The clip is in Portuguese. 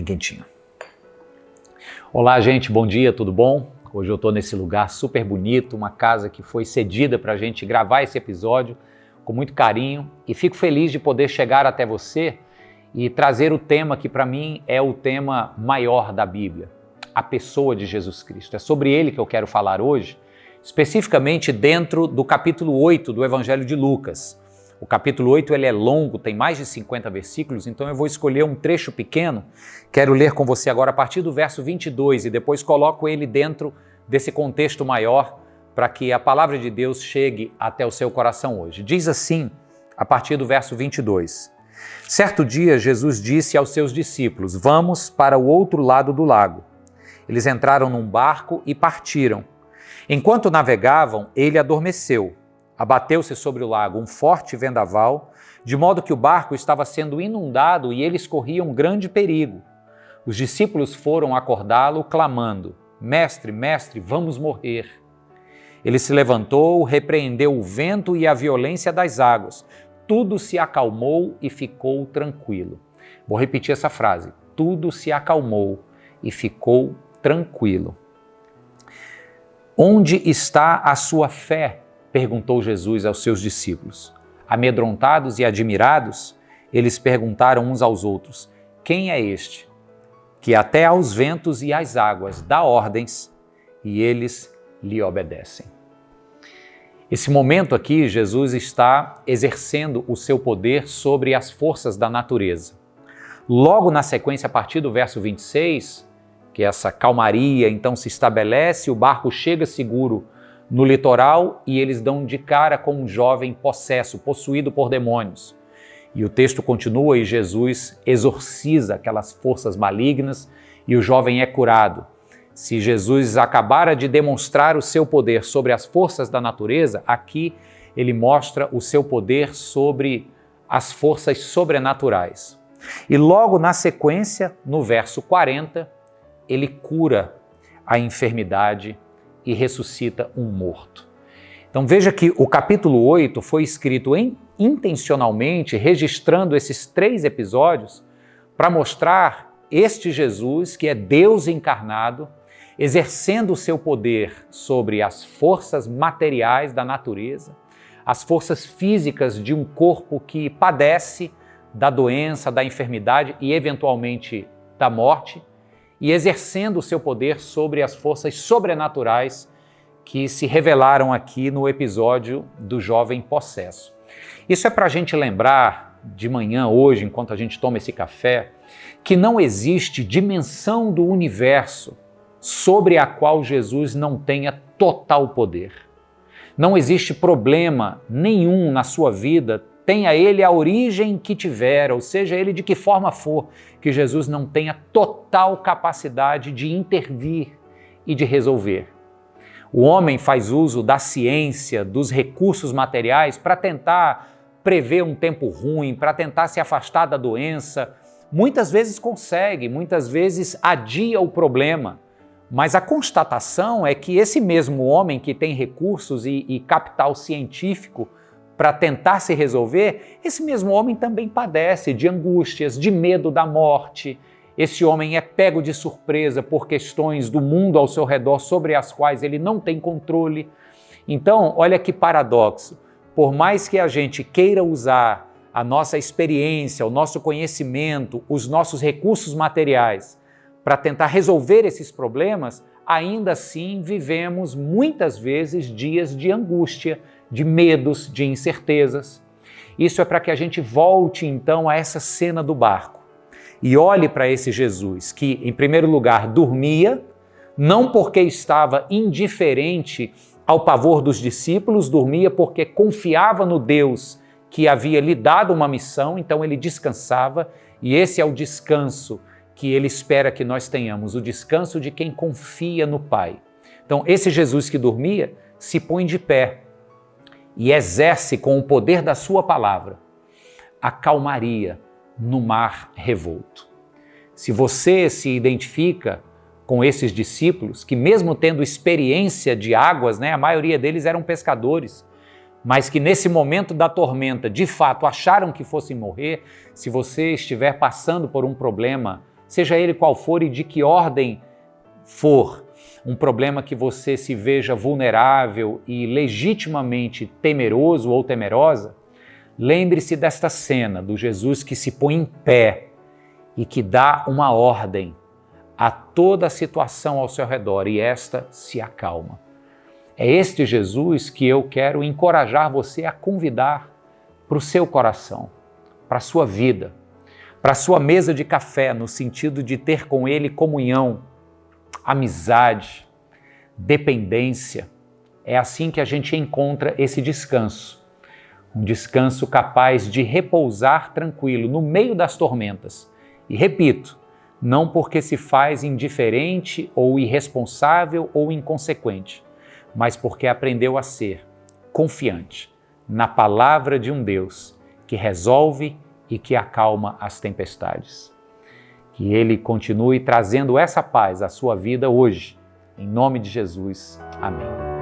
quentinho. Olá, gente, bom dia, tudo bom? Hoje eu estou nesse lugar super bonito, uma casa que foi cedida para a gente gravar esse episódio com muito carinho e fico feliz de poder chegar até você e trazer o tema que para mim é o tema maior da Bíblia, a pessoa de Jesus Cristo. É sobre ele que eu quero falar hoje, especificamente dentro do capítulo 8 do Evangelho de Lucas. O capítulo 8 ele é longo, tem mais de 50 versículos, então eu vou escolher um trecho pequeno. Quero ler com você agora a partir do verso 22 e depois coloco ele dentro desse contexto maior para que a palavra de Deus chegue até o seu coração hoje. Diz assim, a partir do verso 22. Certo dia, Jesus disse aos seus discípulos, vamos para o outro lado do lago. Eles entraram num barco e partiram. Enquanto navegavam, ele adormeceu. Abateu-se sobre o lago um forte vendaval, de modo que o barco estava sendo inundado e eles corriam grande perigo. Os discípulos foram acordá-lo, clamando, Mestre, mestre, vamos morrer. Ele se levantou, repreendeu o vento e a violência das águas. Tudo se acalmou e ficou tranquilo. Vou repetir essa frase. Tudo se acalmou e ficou tranquilo. Onde está a sua fé? Perguntou Jesus aos seus discípulos. Amedrontados e admirados, eles perguntaram uns aos outros, quem é este, que até aos ventos e às águas dá ordens e eles lhe obedecem? Esse momento aqui, Jesus está exercendo o seu poder sobre as forças da natureza. Logo na sequência, a partir do verso 26, que essa calmaria então se estabelece, o barco chega seguro no litoral e eles dão de cara com um jovem possuído por demônios. E o texto continua e Jesus exorciza aquelas forças malignas e o jovem é curado. Se Jesus acabara de demonstrar o seu poder sobre as forças da natureza, aqui ele mostra o seu poder sobre as forças sobrenaturais. E logo na sequência, no verso 40, ele cura a enfermidade e ressuscita um morto. Então veja que o capítulo 8 foi escrito intencionalmente, registrando esses 3 episódios para mostrar este Jesus, que é Deus encarnado, exercendo o seu poder sobre as forças materiais da natureza, as forças físicas de um corpo que padece da doença, da enfermidade e eventualmente da morte, e exercendo o seu poder sobre as forças sobrenaturais que se revelaram aqui no episódio do jovem possesso. Isso é para a gente lembrar de manhã, hoje, enquanto a gente toma esse café, que não existe dimensão do universo sobre a qual Jesus não tenha total poder. Não existe problema nenhum na sua vida, tenha ele a origem que tiver, ou seja, ele de que forma for, que Jesus não tenha total capacidade de intervir e de resolver. O homem faz uso da ciência, dos recursos materiais para tentar prever um tempo ruim, para tentar se afastar da doença. Muitas vezes consegue, muitas vezes adia o problema, mas a constatação é que esse mesmo homem que tem recursos e capital científico para tentar se resolver, esse mesmo homem também padece de angústias, de medo da morte. Esse homem é pego de surpresa por questões do mundo ao seu redor sobre as quais ele não tem controle. Então, olha que paradoxo. Por mais que a gente queira usar a nossa experiência, o nosso conhecimento, os nossos recursos materiais para tentar resolver esses problemas, ainda assim vivemos muitas vezes dias de angústia, de medos, de incertezas. Isso é para que a gente volte então a essa cena do barco e olhe para esse Jesus que, em primeiro lugar, dormia, não porque estava indiferente ao pavor dos discípulos, dormia porque confiava no Deus que havia lhe dado uma missão, então ele descansava, e esse é o descanso que ele espera que nós tenhamos, o descanso de quem confia no Pai. Então, esse Jesus que dormia se põe de pé e exerce com o poder da sua palavra a calmaria no mar revolto. Se você se identifica com esses discípulos, que mesmo tendo experiência de águas, a maioria deles eram pescadores, mas que nesse momento da tormenta, de fato, acharam que fossem morrer, se você estiver passando por um problema seja ele qual for e de que ordem for, um problema que você se veja vulnerável e legitimamente temeroso ou temerosa, lembre-se desta cena do Jesus que se põe em pé e que dá uma ordem a toda a situação ao seu redor e esta se acalma. É este Jesus que eu quero encorajar você a convidar para o seu coração, para a sua vida, para a sua mesa de café, no sentido de ter com Ele comunhão, amizade, dependência. É assim que a gente encontra esse descanso. Um descanso capaz de repousar tranquilo no meio das tormentas. E repito, não porque se faz indiferente ou irresponsável ou inconsequente, mas porque aprendeu a ser confiante na palavra de um Deus que resolve e que acalma as tempestades. Que Ele continue trazendo essa paz à sua vida hoje. Em nome de Jesus. Amém.